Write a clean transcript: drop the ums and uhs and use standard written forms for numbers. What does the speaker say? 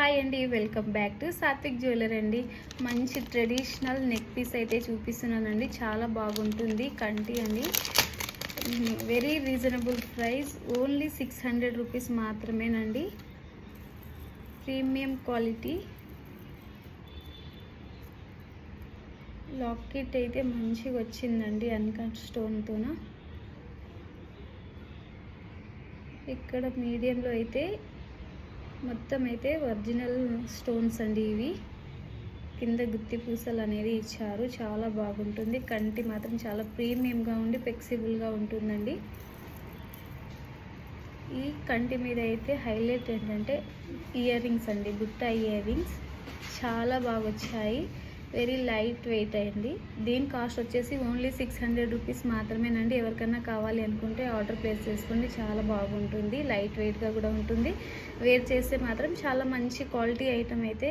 Hi అండి, welcome back to Satvik jewellery అండి. మంచి ట్రెడిషనల్ నెక్ పీస్ అయితే చూపిస్తున్నానండి. చాలా బాగుంటుంది. కంటి అండి, very reasonable price, only 600 rupees మాత్రమేనండి. ప్రీమియం క్వాలిటీ లాకెట్ అయితే మంచిగా వచ్చిందండి అన్కట్ స్టోన్తోన. ఇక్కడ మీడియంలో అయితే మొత్తం అయితే ఒరిజినల్ స్టోన్స్ అండి. ఇవి కింద గుత్తి పూసలు అనేది ఇచ్చారు. చాలా బాగుంటుంది. కంటి మాత్రం చాలా ప్రీమియంగా ఉండి ఫ్లెక్సిబుల్గా ఉంటుందండి. ఈ కంటి మీద అయితే హైలైట్ ఏంటంటే ఇయర్ రింగ్స్ అండి, బుట్ట ఇయర్ రింగ్స్ చాలా బాగా వచ్చాయి. వెరీ లైట్ వెయిట్ అయ్యింది. దీని కాస్ట్ వచ్చేసి ఓన్లీ 600 రూపీస్ మాత్రమేనండి. ఎవరికైనా కావాలి అనుకుంటే ఆర్డర్ ప్లేస్ చేసుకోండి. చాలా బాగుంటుంది. లైట్ వెయిట్గా కూడా ఉంటుంది. వేర్ చేస్తే మాత్రం చాలా మంచి క్వాలిటీ ఐటమ్ అయితే